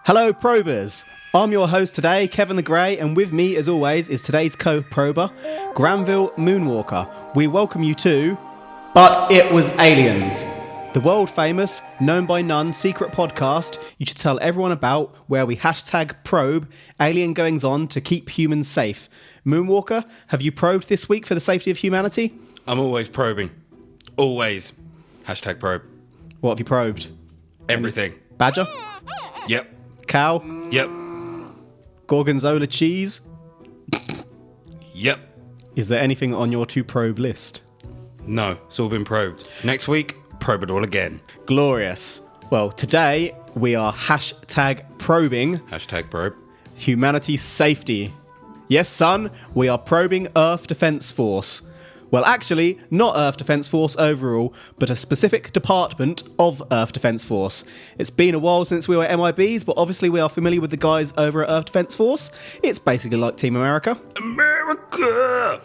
Hello, probers. I'm your host today, Kevin the Grey, and with me, as always, is today's co-prober, Granville Moonwalker. We welcome you to But It Was Aliens, the world-famous, known by none, secret podcast you should tell everyone about, where we #probe alien goings-on to keep humans safe. Moonwalker, have you probed this week for the safety of humanity? I'm always probing. Always. #probe. What have you probed? Everything. Badger? Yep. Cow? Yep. Gorgonzola cheese? Yep. Is there anything on your to-probe list? No, it's all been probed. Next week, probe it all again. Glorious. Well, today we are #probing #probe. humanity's safety. Yes, son, we are probing Earth Defence Force. Well, actually, not Earth Defence Force overall, but a specific department of Earth Defence Force. It's been a while since we were MIBs, but obviously we are familiar with the guys over at Earth Defence Force. It's basically like Team America. America!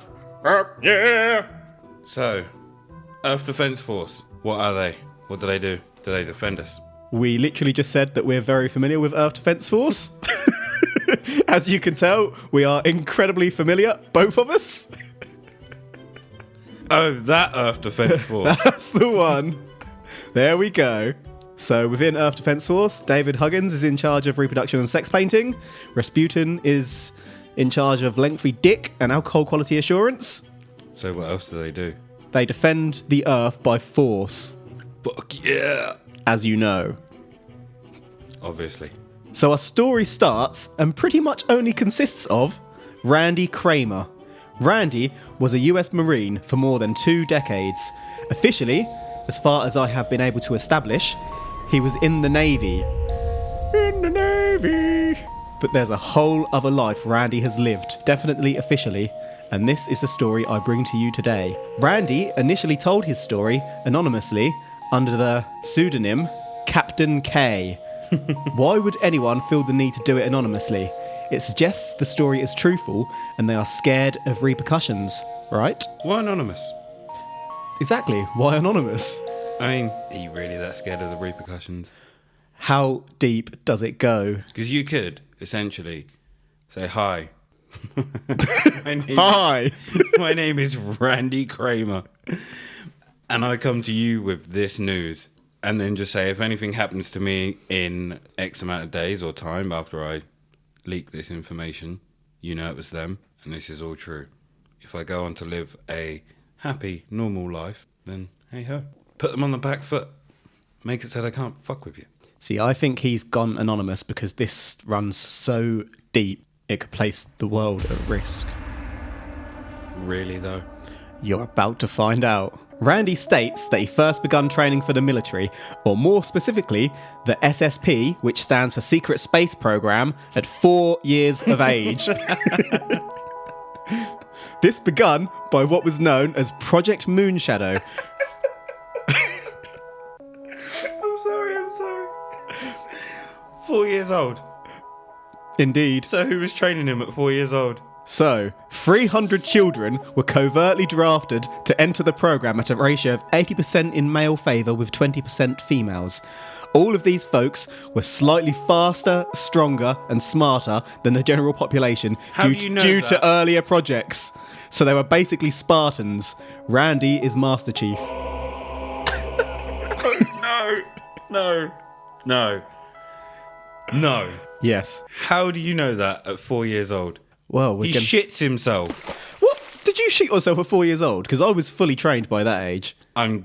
Yeah! So, Earth Defence Force, what are they? What do they do? Do they defend us? We literally just said that we're very familiar with Earth Defence Force. As you can tell, we are incredibly familiar, both of us. Oh, that Earth Defence Force. That's the one. There we go. So within Earth Defence Force, David Huggins is in charge of reproduction and sex painting. Rasputin is in charge of lengthy dick and alcohol quality assurance. So what else do they do? They defend the Earth by force, Fuck yeah! as you know. Obviously. So our story starts and pretty much only consists of Randy Kramer. Randy was a US Marine for more than 2 decades. Officially, as far as I have been able to establish, he was in the Navy. In the Navy! But there's a whole other life Randy has lived, definitely officially, and this is the story I bring to you today. Randy initially told his story anonymously under the pseudonym Captain K. Why would anyone feel the need to do it anonymously? It suggests the story is truthful and they are scared of repercussions, right? Why anonymous? Exactly. Why anonymous? I mean, are you really that scared of the repercussions? How deep does it go? Because you could, essentially, say, hi. Hi! My name is Randy Kramer. And I come to you with this news. And then just say, if anything happens to me in X amount of days or time after I leak this information, you know it was them, and this is all true. If I go on to live a happy, normal life, then hey ho. Put them on the back foot. Make it so they can't fuck with you. See, I think he's gone anonymous because this runs so deep it could place the world at risk. Really, though? You're about to find out. Randy states that he first begun training for the military, or more specifically, the SSP, which stands for Secret Space Program, at 4 years of age. This begun by what was known as Project Moonshadow. I'm sorry. 4 years old. Indeed. So who was training him at 4 years old? So, 300 children were covertly drafted to enter the program at a ratio of 80% in male favour with 20% females. All of these folks were slightly faster, stronger and smarter than the general population due to earlier projects. So they were basically Spartans. Randy is Master Chief. No. Yes. How do you know that at 4 years old? Well, He shits himself. What? Did you shoot yourself at 4 years old? Because I was fully trained by that age. I'm...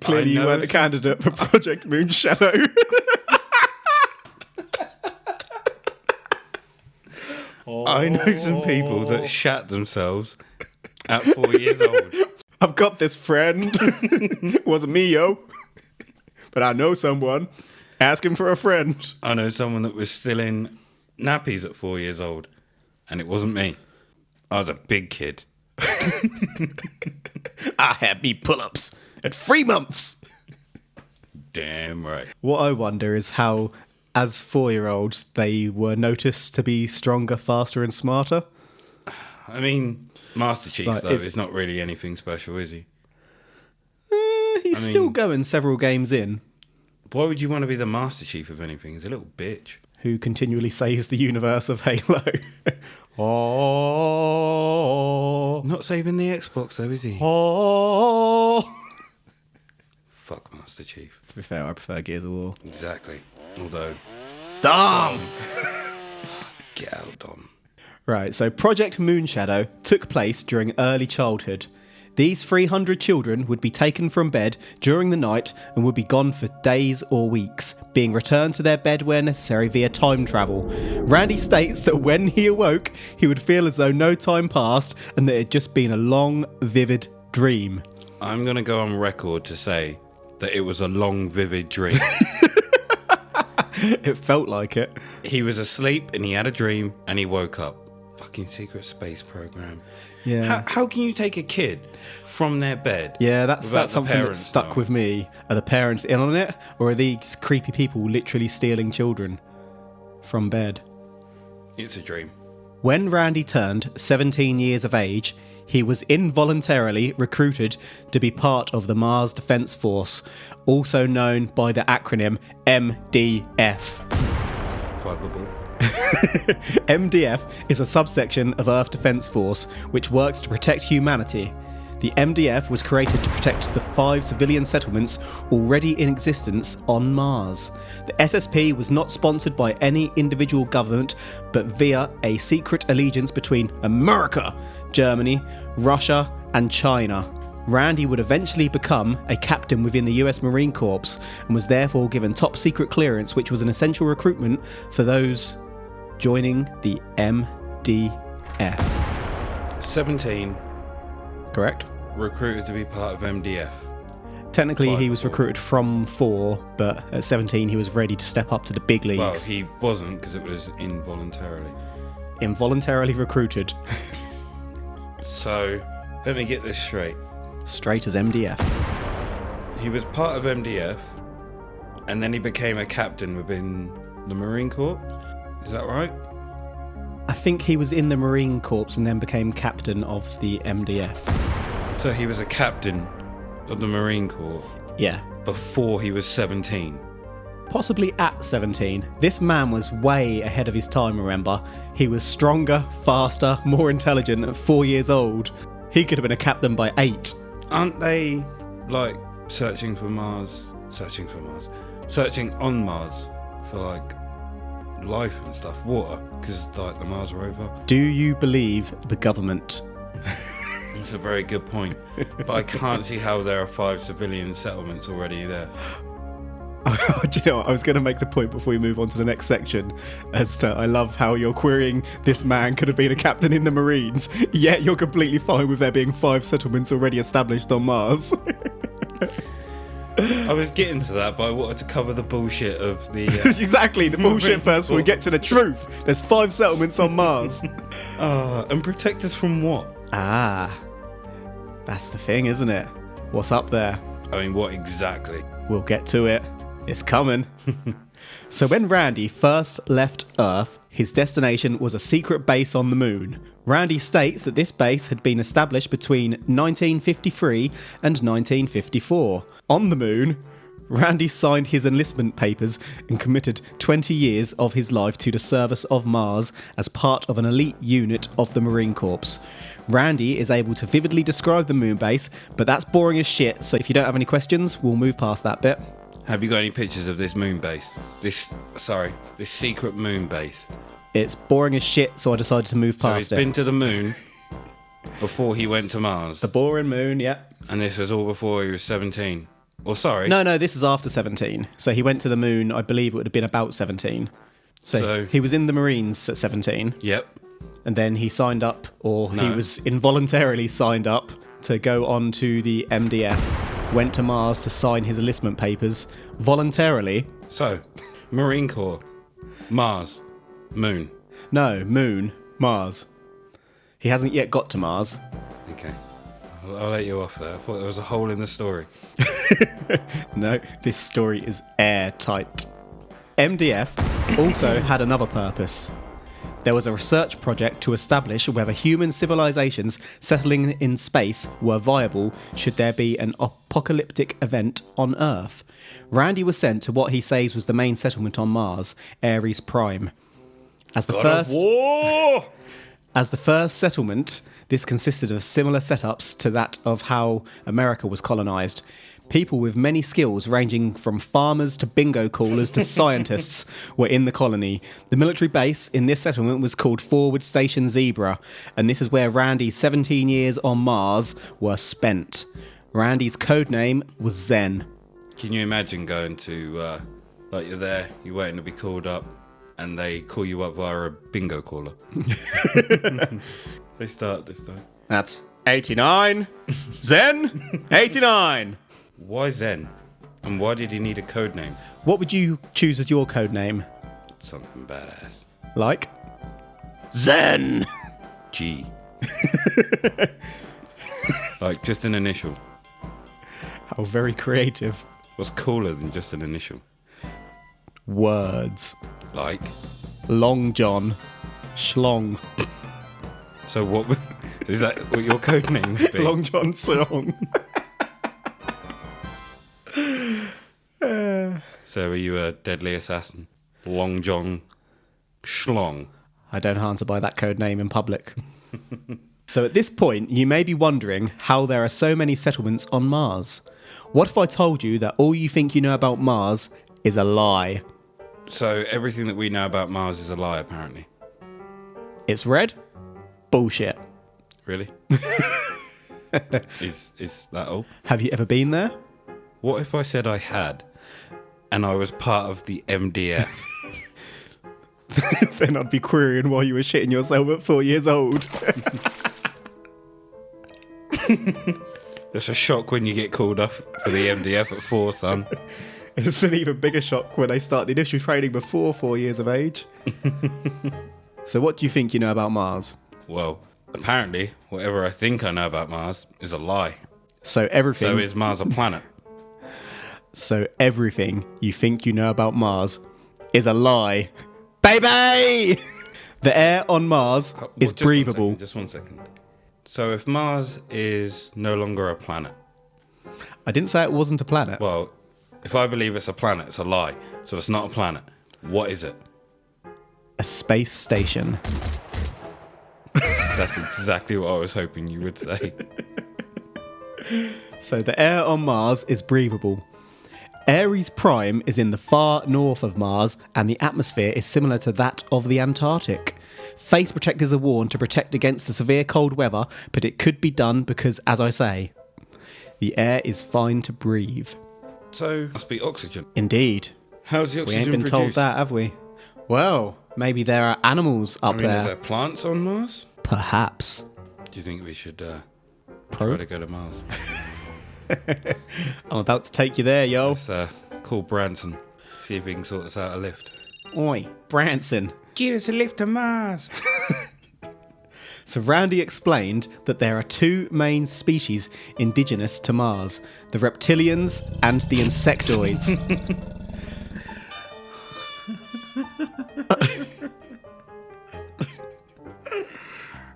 Clearly you weren't a candidate for Project Moonshadow. I know some people that shat themselves at 4 years old. I've got this friend. Wasn't me, yo. But I know someone. Ask him for a friend. I know someone that was still in nappies at 4 years old. And it wasn't me. I was a big kid. I had me pull-ups at 3 months. Damn right. What I wonder is how, as 4-year-olds, they were noticed to be stronger, faster and smarter. I mean, Master Chief, Right, though, is not really anything special, is he? He's still going several games in. Why would you want to be the Master Chief of anything? He's a little bitch. Who continually saves the universe of Halo. Oh. Not saving the Xbox, though, is he? Oh. Fuck Master Chief. To be fair, I prefer Gears of War. Exactly. Although... Dom! Get out, Dom. Right, so Project Moonshadow took place during early childhood. These 300 children would be taken from bed during the night and would be gone for days or weeks, being returned to their bed where necessary via time travel. Randy states that when he awoke, he would feel as though no time passed and that it had just been a long, vivid dream. I'm going to go on record to say that it was a long, vivid dream. It felt like it. He was asleep and he had a dream and he woke up. Fucking secret space program. Yeah. How can you take a kid from their bed? Yeah, that's without the something that parents stuck knowing? with me. Are the parents in on it, or are these creepy people literally stealing children from bed? It's a dream. When Randy turned 17 years of age, he was involuntarily recruited to be part of the Mars Defense Force, also known by the acronym MDF. Fiberball. MDF is a subsection of Earth Defense Force which works to protect humanity. The MDF was created to protect the 5 civilian settlements already in existence on Mars. The SSP was not sponsored by any individual government, but via a secret allegiance between America, Germany, Russia, and China. Randy would eventually become a captain within the US Marine Corps and was therefore given top secret clearance, which was an essential recruitment for those joining the MDF. 17, Correct? recruited to be part of MDF. Technically, he was 4. recruited from 4, but at 17, he was ready to step up to the big leagues. Well, he wasn't because it was involuntarily. Involuntarily recruited. So, let me get this straight. Straight as MDF. He was part of MDF, and then he became a captain within the Marine Corps. Is that right? I think he was in the Marine Corps and then became captain of the MDF. So he was a captain of the Marine Corps Yeah. before he was 17. Possibly at 17. This man was way ahead of his time, remember? He was stronger, faster, more intelligent at 4 years old. He could have been a captain by 8. Aren't they, like, searching on Mars for, like, life and stuff? Water? Because, like, the Mars rover? Do you believe the government? That's a very good point. But I can't see how there are 5 civilian settlements already there. Do you know what? I was going to make the point before we move on to the next section as to I love how you're querying this man could have been a captain in the Marines, yet you're completely fine with there being 5 settlements already established on Mars. I was getting to that, but I wanted to cover the bullshit of the... Exactly, the bullshit first before we get to the truth. There's 5 settlements on Mars. and protect us from what? Ah, that's the thing, isn't it? What's up there? I mean, what exactly? We'll get to it. It's coming. So when Randy first left Earth, his destination was a secret base on the moon. Randy states that this base had been established between 1953 and 1954. On the moon, Randy signed his enlistment papers and committed 20 years of his life to the service of Mars as part of an elite unit of the Marine Corps. Randy is able to vividly describe the moon base, but that's boring as shit, so if you don't have any questions, we'll move past that bit. Have you got any pictures of this moon base? This secret moon base. It's boring as shit, so I decided to move So past he's it. been to the moon before he went to Mars. The boring moon, yeah. And this was all before he was 17. Or sorry. No, this is after 17. So he went to the moon, I believe it would have been about 17. So he was in the Marines at 17. Yep. And then he signed up, or he No. was involuntarily signed up to go on to the MDF, went to Mars to sign his enlistment papers voluntarily. So, Marine Corps, Mars, Moon. No, moon, Mars. He hasn't yet got to Mars. Okay. I'll let you off there. I thought there was a hole in the story. No, this story is airtight. MDF also had another purpose. There was a research project to establish whether human civilizations settling in space were viable should there be an apocalyptic event on Earth. Randy was sent to what he says was the main settlement on Mars, Ares Prime. As the first settlement, this consisted of similar setups to that of how America was colonized. People with many skills, ranging from farmers to bingo callers to scientists, were in the colony. The military base in this settlement was called Forward Station Zebra, and this is where Randy's 17 years on Mars were spent. Randy's code name was Zen. Can you imagine going to, like you're there, you're waiting to be called up, and they call you up via a bingo caller? They start this time. That's 89. Zen, 89. Why Zen? And why did he need a code name? What would you choose as your code name? Something badass. Like? Zen! G. Like just an initial. How very creative. What's cooler than just an initial? Words. Like? Long John. Schlong. So what would... Is that what your code name would be? Long John Schlong. So are you a deadly assassin? Long John Schlong. I don't answer by that code name in public. So at this point, you may be wondering how there are so many settlements on Mars. What if I told you that all you think you know about Mars is a lie? So everything that we know about Mars is a lie, apparently. It's red? Bullshit. Really? Is that all? Have you ever been there? What if I said I had, and I was part of the MDF? Then I'd be querying why you were shitting yourself at 4 years old. It's a shock when you get called up for the MDF at 4, son. It's an even bigger shock when they start the initial training before 4 years of age. So what do you think you know about Mars? Well, apparently, whatever I think I know about Mars is a lie. So everything... So is Mars a planet? So everything you think you know about Mars is a lie. Baby! The air on Mars is breathable. Just 1 second. So if Mars is no longer a planet... I didn't say it wasn't a planet. Well, if I believe it's a planet, it's a lie. So it's not a planet. What is it? A space station. That's exactly what I was hoping you would say. So the air on Mars is breathable. Ares Prime is in the far north of Mars, and the atmosphere is similar to that of the Antarctic. Face protectors are worn to protect against the severe cold weather, but it could be done because, as I say, the air is fine to breathe. So, must be oxygen. Indeed. How's the We oxygen ain't been produced? told that, have we? Well, maybe there are animals up Are there. there plants on Mars? Perhaps. Do you think we should try Probe? to go to Mars? I'm about to take you there, yo. Let's call Branson. See if he can sort us out a lift. Oi, Branson. Give us a lift to Mars. So Randy explained that there are two main species indigenous to Mars, the reptilians and the insectoids.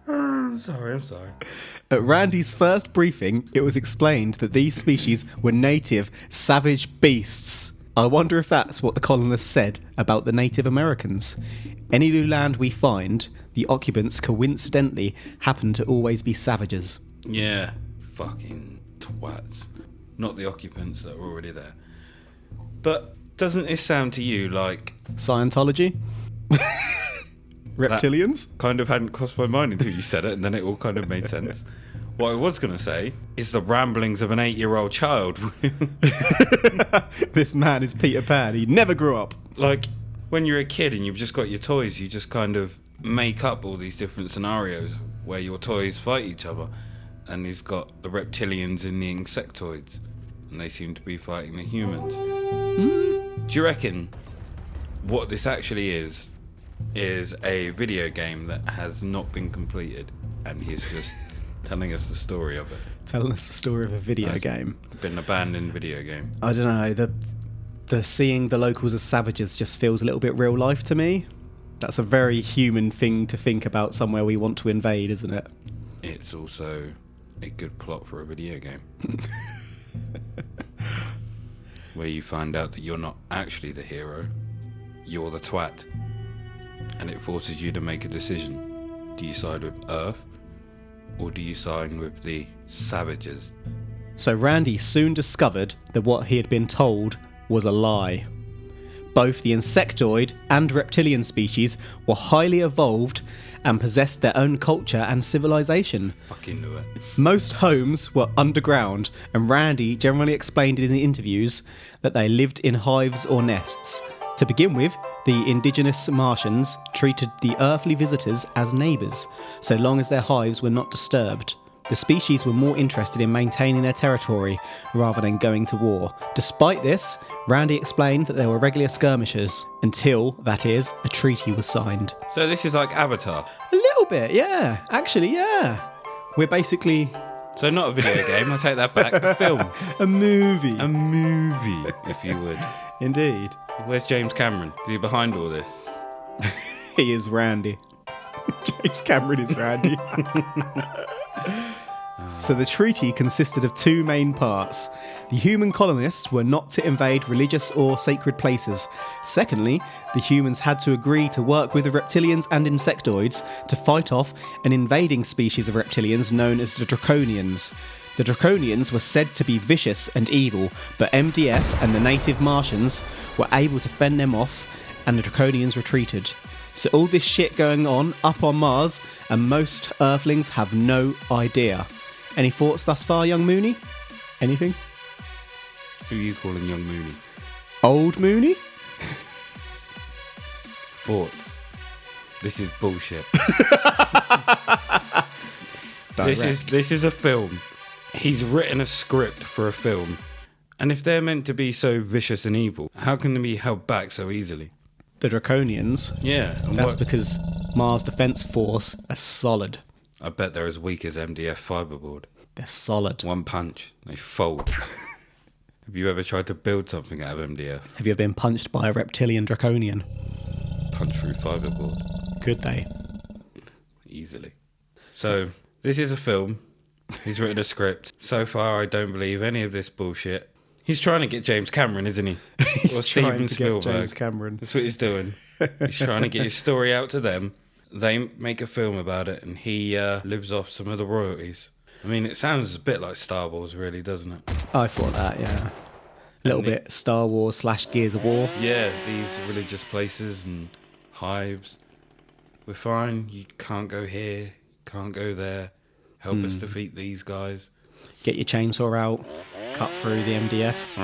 I'm sorry. At Randy's first briefing, it was explained that these species were native, savage beasts. I wonder if that's what the colonists said about the Native Americans. Any new land we find, the occupants coincidentally happen to always be savages. Yeah, fucking twats. Not the occupants that were already there. But doesn't this sound to you like... Scientology? Reptilians? Kind of hadn't crossed my mind until you said it, and then it all kind of made sense. What I was going to say is the ramblings of an 8-year-old child. This man is Peter Pan. He never grew up. Like, when you're a kid and you've just got your toys, you just kind of make up all these different scenarios where your toys fight each other. And he's got the reptilians and the insectoids, and they seem to be fighting the humans. Do you reckon what this actually is a video game that has not been completed, and he's just telling us the story of it? Telling us the story of a video game. Been abandoned video game. I don't know. The seeing the locals as savages just feels a little bit real life to me. That's a very human thing to think about somewhere we want to invade, isn't it? It's also a good plot for a video game. Where you find out that you're not actually the hero, you're the twat. And it forces you to make a decision. Do you side with Earth, or do you side with the savages? So Randy soon discovered that what he had been told was a lie. Both the insectoid and reptilian species were highly evolved and possessed their own culture and civilization. Fucking knew it. Most homes were underground, and Randy generally explained in the interviews that they lived in hives or nests. To begin with, the indigenous Martians treated the earthly visitors as neighbours, so long as their hives were not disturbed. The species were more interested in maintaining their territory rather than going to war. Despite this, Randy explained that there were regular skirmishes until, that is, a treaty was signed. So this is like Avatar. A little bit, yeah. Actually, yeah. We're basically... So not a video game, I take that back. A film. a movie. A movie, if you would. Indeed. Where's James Cameron? Is he behind all this? He is Randy. James Cameron is Randy. So the treaty consisted of two main parts. The human colonists were not to invade religious or sacred places. Secondly, the humans had to agree to work with the reptilians and insectoids to fight off an invading species of reptilians known as the Draconians. The Draconians were said to be vicious and evil, but MDF and the native Martians were able to fend them off, and the Draconians retreated. So all this shit going on up on Mars, and most Earthlings have no idea. Any thoughts thus far, young Mooney? Anything? Who are you calling young Mooney? Old Mooney? Thoughts. This is bullshit. This is a film. He's written a script for a film. And if they're meant to be so vicious and evil, how can they be held back so easily? The Draconians? Yeah. That's because Mars Defence Force are solid. I bet they're as weak as MDF fiberboard. They're solid. One punch, they fold. Have you ever tried to build something out of MDF? Have you ever been punched by a reptilian Draconian? Punch through fiberboard. Could they? Easily. So, this is a film. He's written a script. So far, I don't believe any of this bullshit. He's trying to get James Cameron, isn't he? He's or trying Steven to Spielberg. get James Cameron. That's what he's doing. He's trying to get his story out to them. They make a film about it, and he lives off some of the royalties. I mean, it sounds a bit like Star Wars, really, doesn't it? I thought that, yeah. A little bit Star Wars / Gears of War. Yeah, these religious places and hives. We're fine. You can't go here. Can't go there. Help us defeat these guys. Get your chainsaw out. Cut through the MDF.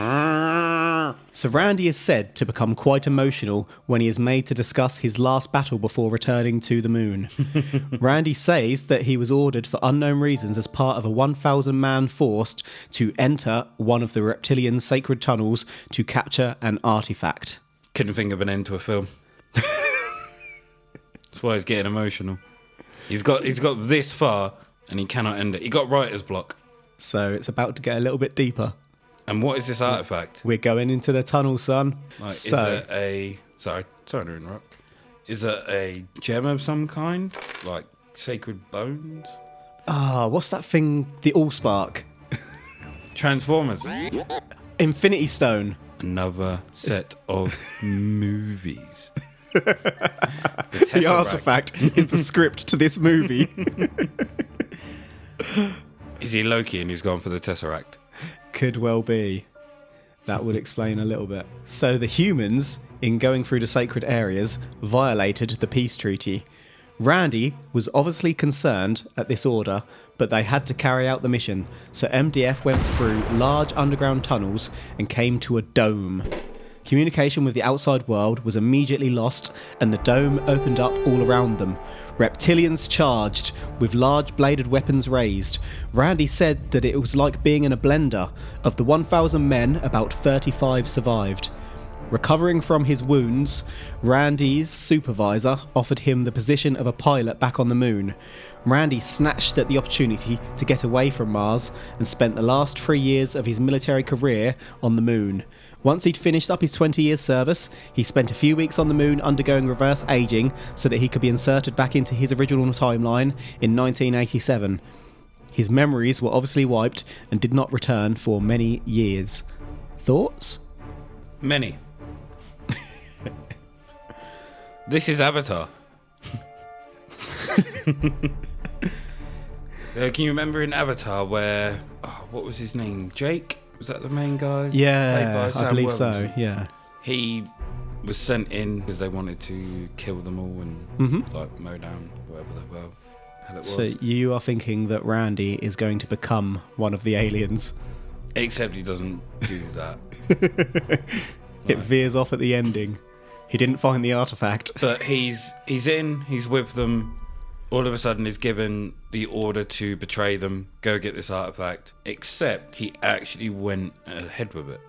So Randy is said to become quite emotional when he is made to discuss his last battle before returning to the moon. Randy says that he was ordered for unknown reasons as part of a 1,000-man force to enter one of the reptilian sacred tunnels to capture an artifact. Couldn't think of an end to a film. That's why he's getting emotional. He's got this far and he cannot end it. He got writer's block. So it's about to get a little bit deeper. And what is this artifact? We're going into the tunnel, son. Like, so, is it a... Sorry to interrupt. Is it a gem of some kind? Like sacred bones? what's that thing? The Allspark. Transformers. Infinity Stone. Another set of movies. The artifact is the script to this movie. Is he Loki and he's gone for the Tesseract? Could well be. That would explain a little bit. So the humans, in going through the sacred areas, violated the peace treaty. Randy was obviously concerned at this order, but they had to carry out the mission, so MDF went through large underground tunnels and came to a dome. Communication with the outside world was immediately lost, and the dome opened up all around them. Reptilians charged, with large bladed weapons raised. Randy said that it was like being in a blender. Of the 1,000 men, about 35 survived. Recovering from his wounds, Randy's supervisor offered him the position of a pilot back on the moon. Randy snatched at the opportunity to get away from Mars and spent the last 3 years of his military career on the moon. Once he'd finished up his 20 years service, he spent a few weeks on the moon undergoing reverse aging so that he could be inserted back into his original timeline in 1987. His memories were obviously wiped and did not return for many years. Thoughts? Many. This is Avatar. Can you remember in Avatar where... what was his name? Jake? Was that the main guy? Yeah, I believe Worthington? so, yeah. He was sent in because they wanted to kill them all and like mow down whoever they were. It was. So you are thinking that Randy is going to become one of the aliens? Except he doesn't do that. It veers off at the ending. He didn't find the artifact. But he's with them. All of a sudden he's given the order to betray them, go get this artifact. Except he actually went ahead with it.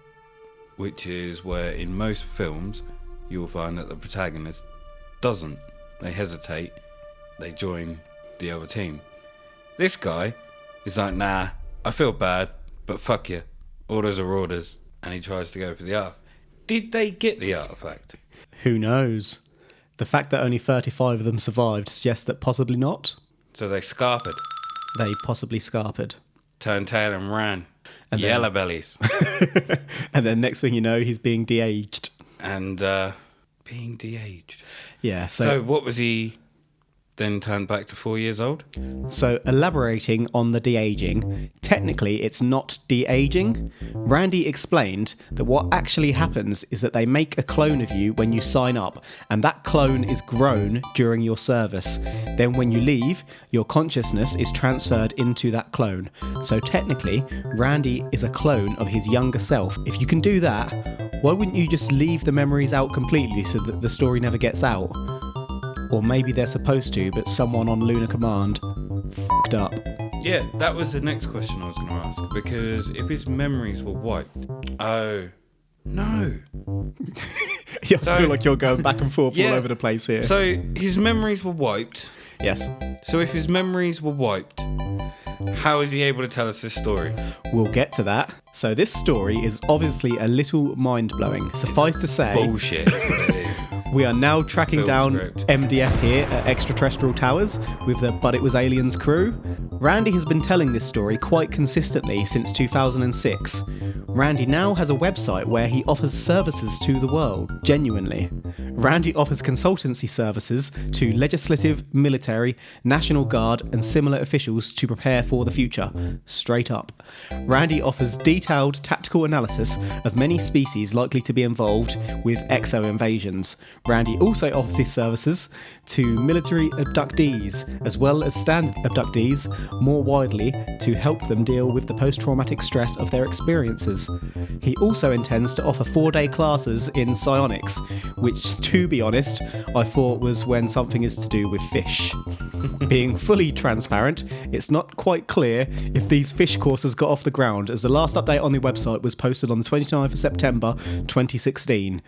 Which is where in most films you'll find that the protagonist doesn't. They hesitate. They join the other team. This guy is like, nah, I feel bad, but fuck you. Orders are orders. And he tries to go for the artifact. Did they get the artifact? Who knows? The fact that only 35 of them survived suggests that possibly not. So they scarpered. They possibly scarpered. Turned tail and ran. And Yellow bellies. And then next thing you know, he's being de-aged. And being de-aged. Yeah, So what was he then turned back to 4 years old? So elaborating on the de-aging, technically it's not de-aging. Randy explained that what actually happens is that they make a clone of you when you sign up, and that clone is grown during your service. Then when you leave, your consciousness is transferred into that clone. So technically, Randy is a clone of his younger self. If you can do that, why wouldn't you just leave the memories out completely so that the story never gets out? Or maybe they're supposed to, but someone on Lunar Command fucked up. Yeah, that was the next question I was going to ask. Because if his memories were wiped... Oh, no. I feel like you're going back and forth all over the place here. So his memories were wiped. Yes. So if his memories were wiped, how is he able to tell us this story? We'll get to that. So this story is obviously a little mind-blowing. Suffice to say... Bullshit. It is. We are now tracking down MDF here at Extraterrestrial Towers with the But It Was Aliens crew. Randy has been telling this story quite consistently since 2006. Randy now has a website where he offers services to the world, genuinely. Randy offers consultancy services to legislative, military, National Guard and similar officials to prepare for the future, straight up. Randy offers detailed tactical analysis of many species likely to be involved with exo-invasions. Randy also offers his services to military abductees, as well as standard abductees more widely, to help them deal with the post-traumatic stress of their experiences. He also intends to offer 4-day classes in psionics, which, to be honest, I thought was when something is to do with fish. Being fully transparent, it's not quite clear if these fish courses got off the ground, as the last update on the website was posted on the 29th of September 2016.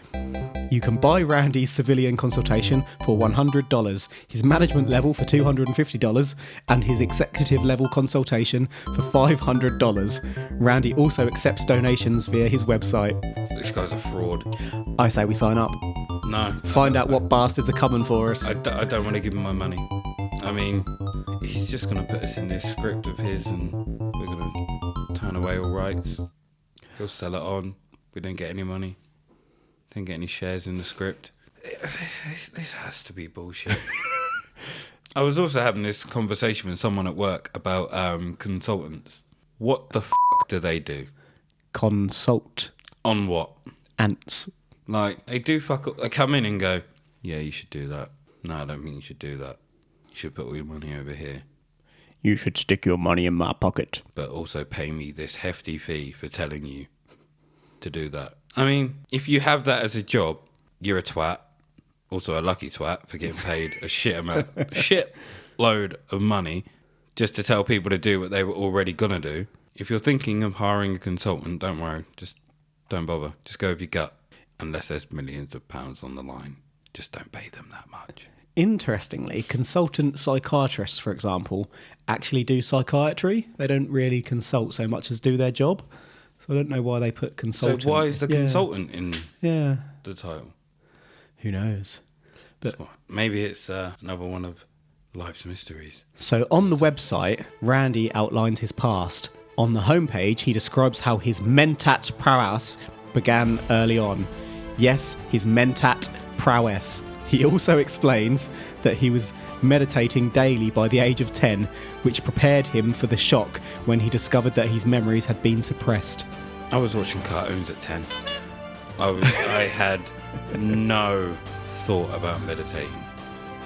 You can buy Randy's civilian consultation for $100, his management level for $250, and his executive level consultation for $500. Randy also accepts donations via his website. This guy's a fraud. I say we sign up. No. Find out what bastards are coming for us. I don't want to give him my money. I mean, he's just going to put us in this script of his and we're going to turn away all rights. He'll sell it on. We don't get any money. Don't get any shares in the script. This has to be bullshit. I was also having this conversation with someone at work about consultants. What the do they do? Consult. On what? Ants. Like, they do fuck up. They come in and go, yeah, you should do that. No, I don't think you should do that. You should put all your money over here. You should stick your money in my pocket. But also pay me this hefty fee for telling you to do that. I mean, if you have that as a job, you're a twat. Also a lucky twat for getting paid a shit load of money just to tell people to do what they were already going to do. If you're thinking of hiring a consultant, don't worry. Just don't bother. Just go with your gut. Unless there's millions of pounds on the line. Just don't pay them that much. Interestingly, consultant psychiatrists, for example, actually do psychiatry. They don't really consult so much as do their job. So I don't know why they put consultant. So why is the Yeah. consultant in Yeah. the title? Who knows? But Maybe it's another one of life's mysteries. so on the website, Randy outlines his past. On the homepage, he describes how his mentat prowess began early on. Yes, his mentat prowess. He also explains that he was meditating daily by the age of 10, which prepared him for the shock when he discovered that his memories had been suppressed. I was watching cartoons at 10. I had no thought about meditating.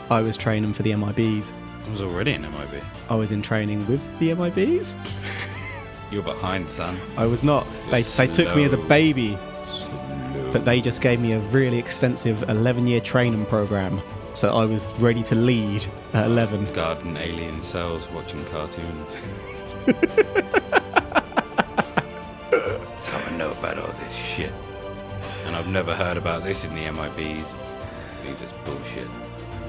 I was training for the MIBs. I was already in MIB. I was in training with the MIBs. You're behind, son. I was not. They took me as a baby, but they just gave me a really extensive 11-year training program. So I was ready to lead at 11. Garden alien cells watching cartoons. That's how I know about all this shit. And I've never heard about this in the MIBs. It's just bullshit.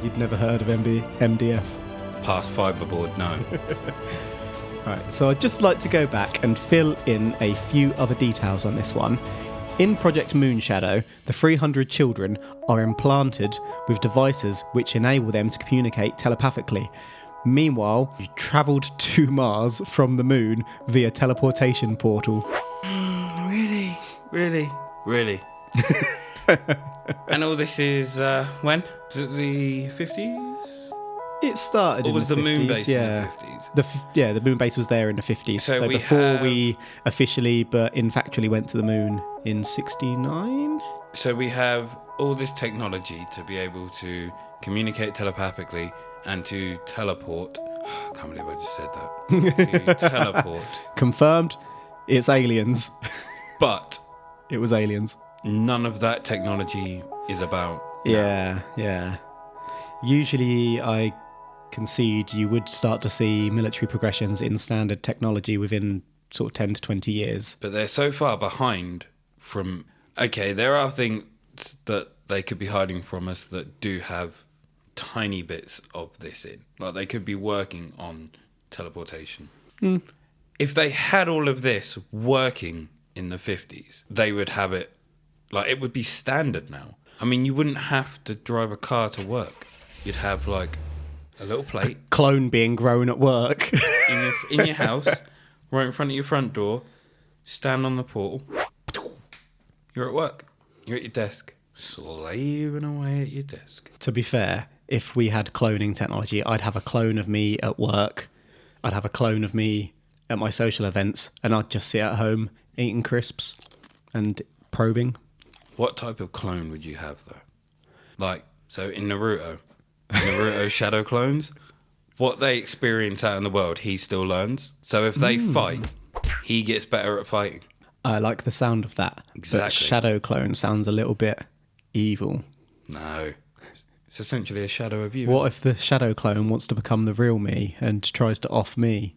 You'd never heard of MDF? Past fiberboard, no. Right, so I'd just like to go back and fill in a few other details on this one. In Project Moonshadow, the 300 children are implanted with devices which enable them to communicate telepathically. Meanwhile, you travelled to Mars from the moon via teleportation portal. Really? And all this is when? Was it the 50s? It started Or in was the the 50s, moon base yeah. in the 50s? The moon base was there in the 50s. So So we before have- we officially, but in factually went to the moon in 69? So we have all this technology to be able to communicate telepathically and to teleport. I can't believe I just said that. To teleport. Confirmed, it's aliens. But It was aliens. none of that technology is about. Yeah. Usually I concede you would start to see military progressions in standard technology within sort of 10 to 20 years. But they're so far behind from. Okay, there are things that they could be hiding from us that do have tiny bits of this in. Like they could be working on teleportation. If they had all of this working in the 50s, they would have it. Like it would be standard now. I mean, you wouldn't have to drive a car to work. You'd have like a little plate Clone being grown at work. in your house, right in front of your front door. Stand on the portal. You're at work. You're at your desk, slaving away at your desk. To be fair, if we had cloning technology, I'd have a clone of me at work. I'd have a clone of me at my social events, and I'd just sit at home eating crisps and probing. What type of clone would you have though? Like, so in Naruto shadow clones, what they experience out in the world, he still learns. So if they fight, he gets better at fighting. I like the sound of that. Exactly. But shadow clone sounds a little bit evil. No. It's essentially a shadow of you. What if the shadow clone wants to become the real me and tries to off me?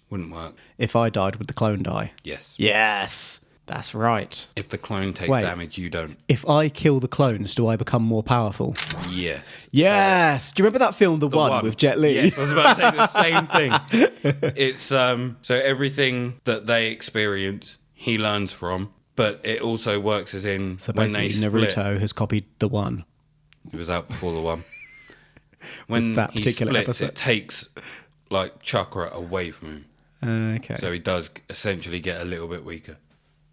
Wouldn't work. If I died, would the clone die? Yes. Yes, that's right. If the clone takes Wait. damage, you don't. If I kill the clones, do I become more powerful? Yes. Yes. Do you remember that film, The One, with Jet Li? Yes, I was about to say the same thing. It's so everything that they experience, he learns from, but it also works as in So when they basically, split. Naruto has copied The One. He was out before the one. When that he particular splits, episode? it takes like chakra away from him, Okay. so he does essentially get a little bit weaker.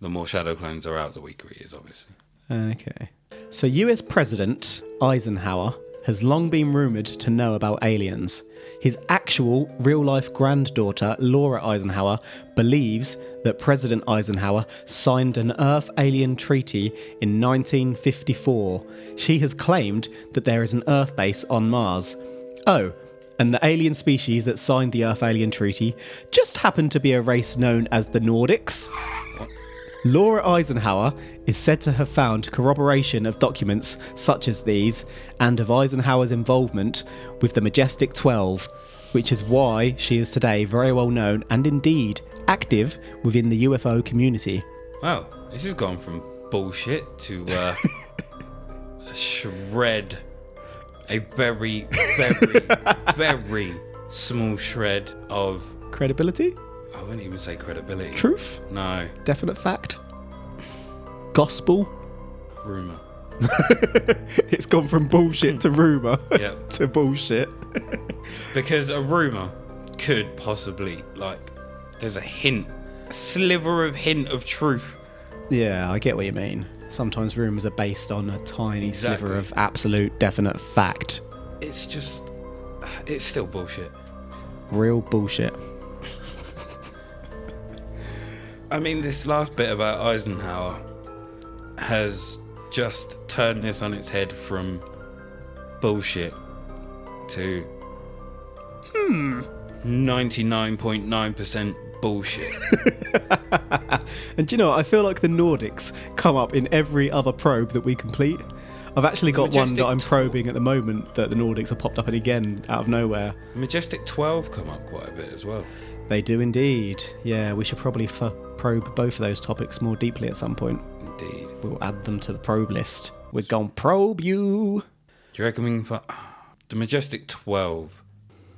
The more shadow clones are out, the weaker he is, obviously. Okay. So US President Eisenhower has long been rumoured to know about aliens. His actual real-life granddaughter, Laura Eisenhower, believes that President Eisenhower signed an Earth alien treaty in 1954. She has claimed that there is an Earth base on Mars. Oh, and the alien species that signed the Earth alien treaty just happened to be a race known as the Nordics. Laura Eisenhower is said to have found corroboration of documents such as these and of Eisenhower's involvement with the Majestic 12, which is why she is today very well known and indeed active within the UFO community. Wow, this has gone from bullshit to a shred, a very, very, very small shred of. Credibility? I wouldn't even say credibility. Truth? No. Definite fact? Gospel? Rumour. It's gone from bullshit to rumour. Yep. To bullshit. Because a rumour could possibly, there's a sliver of hint of truth. Yeah, I get what you mean. Sometimes rumours are based on a tiny Exactly. sliver of absolute definite fact. It's still bullshit. Real bullshit. I mean, this last bit about Eisenhower has just turned this on its head from bullshit to 99.9% bullshit. And do you know what? I feel like the Nordics come up in every other probe that we complete. I've actually got one that I'm probing at the moment that the Nordics have popped up in again out of nowhere. Majestic 12 come up quite a bit as well. They do indeed. Yeah, we should probably probe both of those topics more deeply at some point. Indeed. We'll add them to the probe list. We're gonna probe you. Do you reckon we can find... the Majestic 12,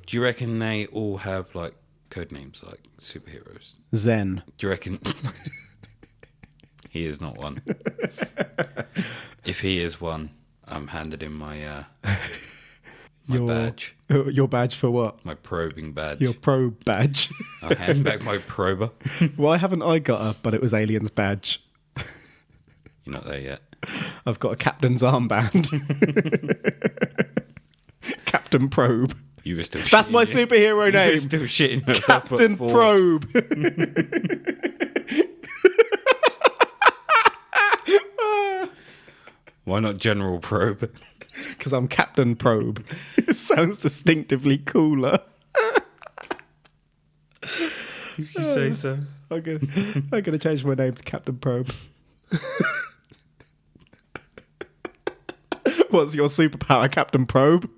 do you reckon they all have, code names like superheroes? Zen. Do you reckon... He is not one. If he is one, I'm handed him my badge. Your badge for what? My probing badge. Your probe badge. I'll hand back my prober. Why haven't I got a but it was aliens badge? You're not there yet. I've got a captain's armband. Captain Probe. You were still That's my shitting superhero You name. were still shitting yourself. Captain at 4. Probe. Why not General Probe? Because I'm Captain Probe. It sounds distinctively cooler. If you say so. I'm gonna change my name to Captain Probe. What's your superpower, Captain Probe?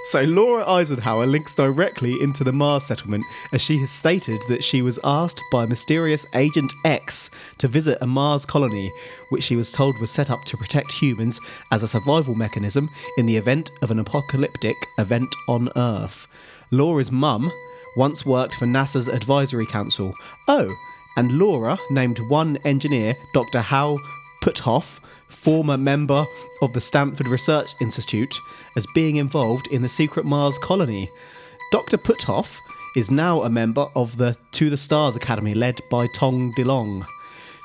So Laura Eisenhower links directly into the Mars settlement, as she has stated that she was asked by mysterious Agent X to visit a Mars colony, which she was told was set up to protect humans as a survival mechanism in the event of an apocalyptic event on Earth. Laura's mum once worked for NASA's Advisory Council. Oh, and Laura named one engineer, Dr. Hal Puthoff, former member of the Stanford Research Institute, as being involved in the secret Mars colony. Dr. Puthoff is now a member of the To the Stars Academy led by Tong DeLong,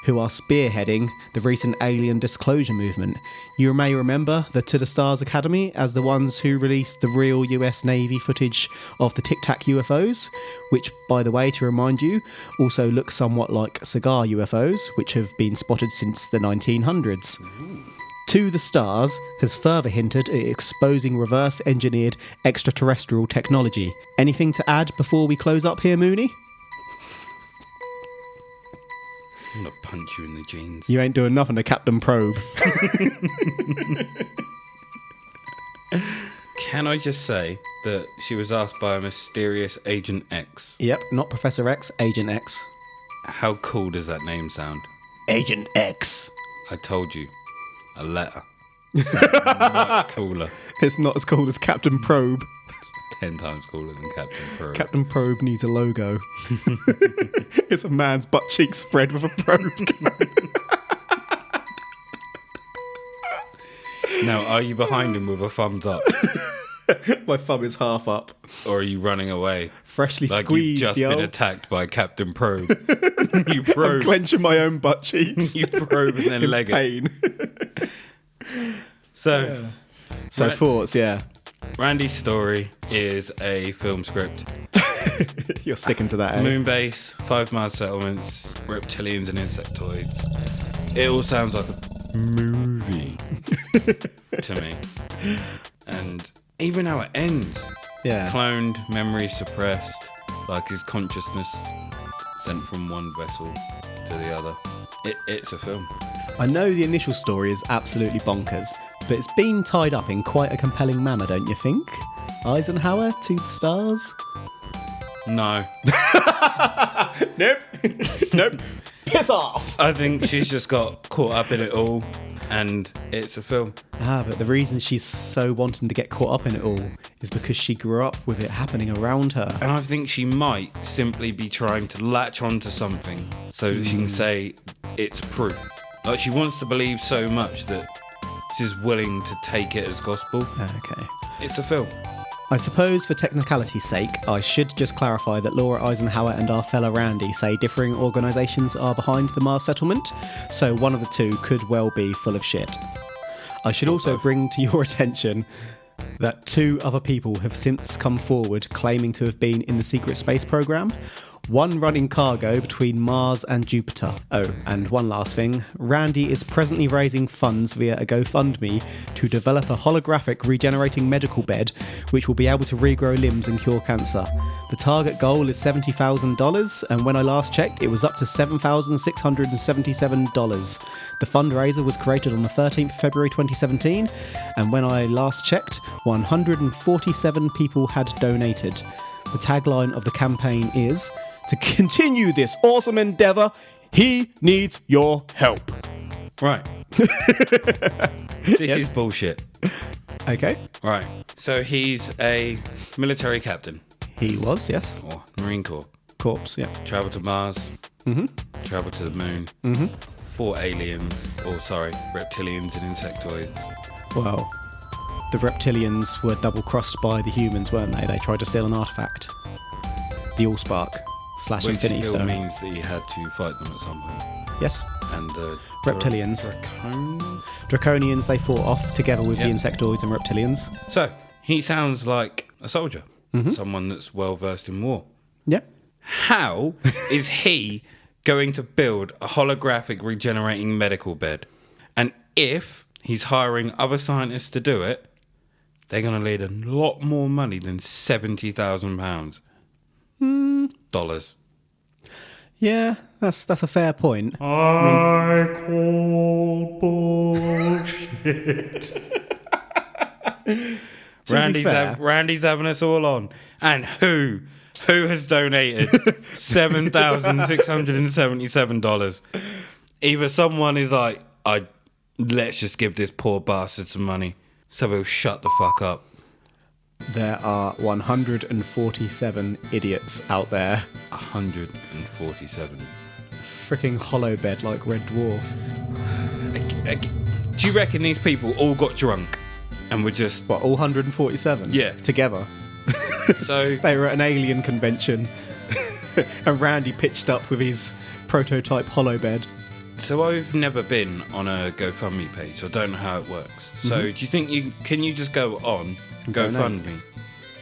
who are spearheading the recent alien disclosure movement. You may remember the To the Stars Academy as the ones who released the real US Navy footage of the Tic Tac UFOs, which, by the way, to remind you, also look somewhat like cigar UFOs, which have been spotted since the 1900s. To the Stars has further hinted at exposing reverse-engineered extraterrestrial technology. Anything to add before we close up here, Mooney? I'm gonna punch you in the jeans. You ain't doing nothing to Captain Probe. Can I just say that she was asked by a mysterious Agent X? Yep, not Professor X, Agent X. How cool does that name sound? Agent X. I told you. A letter. Sounds much cooler. It's not as cool as Captain Probe. 10 times cooler than Captain Probe. Captain Probe needs a logo. It's a man's butt cheek spread with a probe. Now, are you behind him with a thumbs up? My thumb is half up. Or are you running away? Freshly Like squeezed, you've just yo. been attacked by Captain Probe. You I'm probe. clenching my own butt cheeks. You probe and then in leg it. pain. So, So Right. thoughts, yeah. Randy's story is a film script. You're sticking to that, eh? Moon base, 5 Mars settlements, reptilians and insectoids. It all sounds like a movie to me. And even how it ends. Yeah. Cloned, memory suppressed, like his consciousness sent from one vessel to the other. It's a film. I know the initial story is absolutely bonkers, but it's been tied up in quite a compelling manner, don't you think? Eisenhower, to the stars? No. Nope. Nope. Piss off! I think she's just got caught up in it all and it's a film. Ah, but the reason she's so wanting to get caught up in it all is because she grew up with it happening around her. And I think she might simply be trying to latch onto something so that she can say it's proof. Like, she wants to believe so much that she's willing to take it as gospel. Okay. It's a film. I suppose for technicality's sake, I should just clarify that Laura Eisenhower and our fella Randy say differing organisations are behind the Mars settlement, so one of the two could well be full of shit. I should also bring to your attention that 2 other people have since come forward claiming to have been in the secret space program, one running cargo between Mars and Jupiter. Oh, and one last thing, Randy is presently raising funds via a GoFundMe to develop a holographic regenerating medical bed which will be able to regrow limbs and cure cancer. The target goal is $70,000, and when I last checked it was up to $7,677. The fundraiser was created on the 13th of February 2017, and when I last checked, 147 people had donated. The tagline of the campaign is, "To continue this awesome endeavour, he needs your help." Right. This is bullshit. Okay. Right. So he's a military captain. He was, yes. Or Marine Corps. Corpse, yeah. Travel to Mars. Travel to the moon. Fought aliens. Reptilians and insectoids. Well, the reptilians were double-crossed by the humans, weren't they? They tried to steal an artefact. The Allspark / Which Infinity still Stone. means that he had to fight them at some point. Yes. And the Reptilians. Draconians? Draconians, they fought off together with the Yep. insectoids and reptilians. So, he sounds like a soldier. Someone that's well versed in war. Yeah. How is he going to build a holographic regenerating medical bed? And if he's hiring other scientists to do it, they're going to need a lot more money than £70,000. Dollars. Yeah, that's a fair point. I call bullshit. Randy's having us all on. And who has donated $7,677? Either someone is like, let's just give this poor bastard some money so he'll shut the fuck up. There are 147 idiots out there. 147. Freaking hollow bed like Red Dwarf. Do you reckon these people all got drunk and were just... What, all 147? Yeah. Together. So... They were at an alien convention. And Randy pitched up with his prototype hollow bed. So I've never been on a GoFundMe page, so I don't know how it works. So do you think can you just go on GoFundMe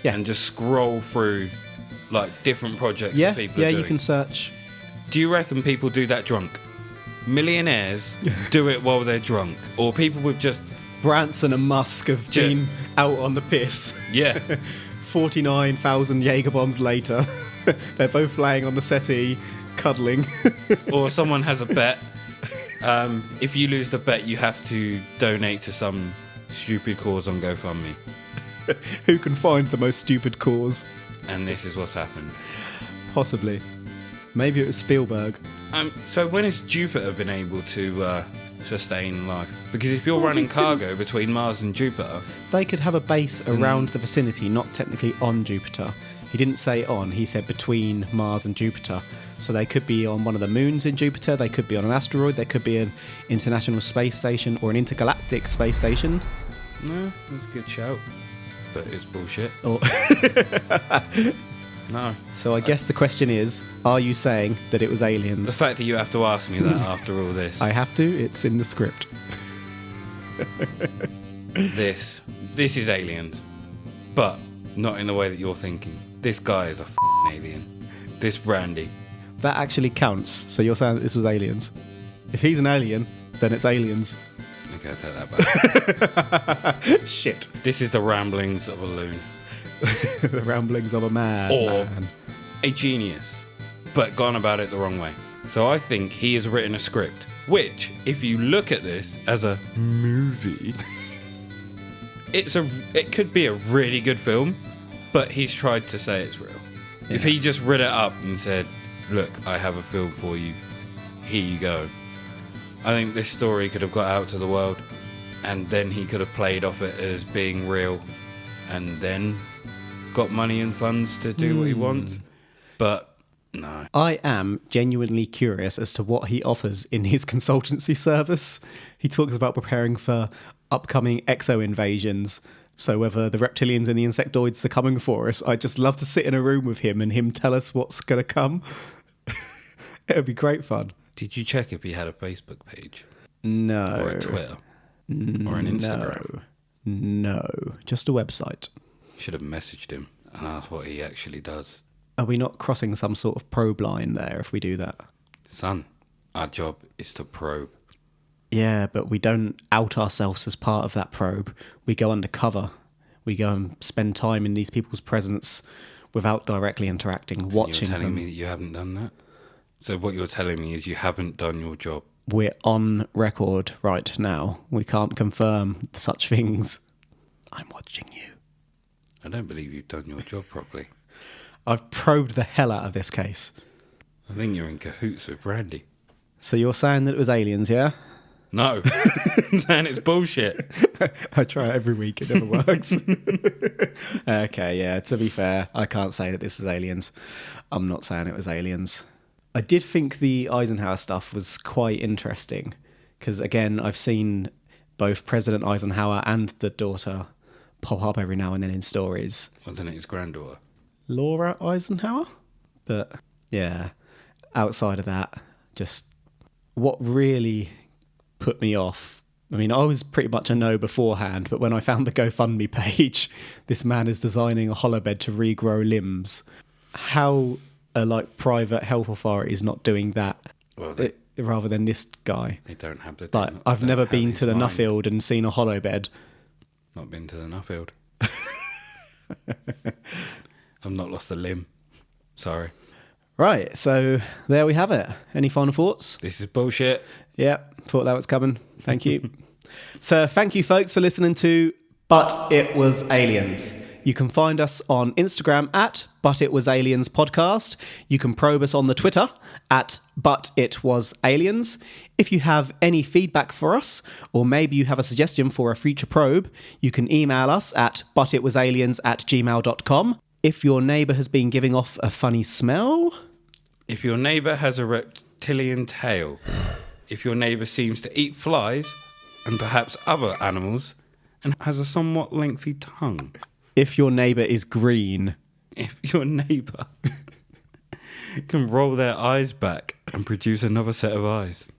and just scroll through like different projects that people are doing? You can search. Do you reckon people do that drunk? Millionaires do it while they're drunk, or people with just Branson and Musk have been out on the piss. Yeah. 49,000 Jaeger bombs later, they're both laying on the settee, cuddling. Or someone has a bet. If you lose the bet, you have to donate to some stupid cause on GoFundMe. Who can find the most stupid cause? And this is what's happened. Possibly. Maybe it was Spielberg. So when has Jupiter been able to sustain life? Because if you're running cargo between Mars and Jupiter... They could have a base around the vicinity, not technically on Jupiter. He didn't say on, he said between Mars and Jupiter. So they could be on one of the moons in Jupiter, they could be on an asteroid, they could be an international space station or an intergalactic space station. No, that's a good shout. But it's bullshit. Or No. So I guess the question is, are you saying that it was aliens? The fact that you have to ask me that after all this. I have to, it's in the script. This is aliens. But not in the way that you're thinking. This guy is a f***ing alien. This Randy. That actually counts, so you're saying that this was aliens. If he's an alien, then it's aliens. Okay, I'll take that back. Shit. This is the ramblings of a loon. The ramblings of a man. Or a genius, but gone about it the wrong way. So I think he has written a script, which, if you look at this as a movie, it could be a really good film, but he's tried to say it's real. Yeah. If he just read it up and said, look, I have a film for you, here you go. I think this story could have got out to the world, and then he could have played off it as being real, and then got money and funds to do what he wants. But no. I am genuinely curious as to what he offers in his consultancy service. He talks about preparing for upcoming exo invasions. So whether the reptilians and the insectoids are coming for us, I'd just love to sit in a room with him and him tell us what's going to come. It would be great fun. Did you check if he had a Facebook page? No. Or a Twitter? Or an Instagram? No. Just a website. Should have messaged him and asked what he actually does. Are we not crossing some sort of probe line there if we do that? Son, our job is to probe. Yeah, but we don't out ourselves as part of that probe. We go undercover. We go and spend time in these people's presence without directly interacting, watching them. You're telling me that you haven't done that? So what you're telling me is you haven't done your job. We're on record right now. We can't confirm such things. I'm watching you. I don't believe you've done your job properly. I've probed the hell out of this case. I think you're in cahoots with Brandy. So you're saying that it was aliens, yeah? No. I'm saying it's bullshit. I try it every week, it never works. Okay, yeah, to be fair, I can't say that this is aliens. I'm not saying it was aliens. I did think the Eisenhower stuff was quite interesting because, again, I've seen both President Eisenhower and the daughter pop up every now and then in stories. Wasn't it his granddaughter? Laura Eisenhower? But, yeah, outside of that, just what really put me off. I mean, I was pretty much a no beforehand, but when I found the GoFundMe page, this man is designing a holobed to regrow limbs. How private health authorities not doing that rather than this guy? They don't have the... Like, I've never been to the Nuffield and seen a holobed. Not been to the Nuffield. I've not lost a limb. Sorry. Right, so there we have it. Any final thoughts? This is bullshit. Yeah, thought that was coming. Thank you. So thank you, folks, for listening to But It Was Aliens. You can find us on Instagram at But It Was Aliens Podcast. You can probe us on the Twitter at But It Was Aliens. If you have any feedback for us, or maybe you have a suggestion for a future probe, you can email us at butitwasaliens@gmail.com. If your neighbour has been giving off a funny smell... If your neighbour has a reptilian tail. If your neighbour seems to eat flies and perhaps other animals and has a somewhat lengthy tongue. If your neighbour is green. If your neighbour can roll their eyes back and produce another set of eyes.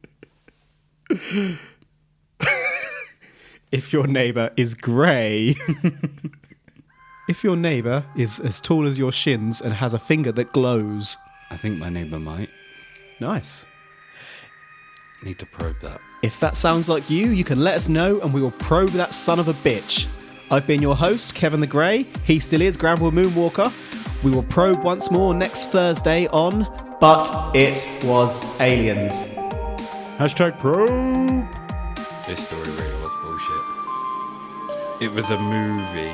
If your neighbour is grey. If your neighbour is as tall as your shins and has a finger that glows. I think my neighbour might. Nice. Need to probe that. If that sounds like you, you can let us know and we will probe that son of a bitch. I've been your host, Kevin the Grey. He still is Granville Moonwalker. We will probe once more next Thursday on But It Was Aliens. #probe. This story really was bullshit. It was a movie.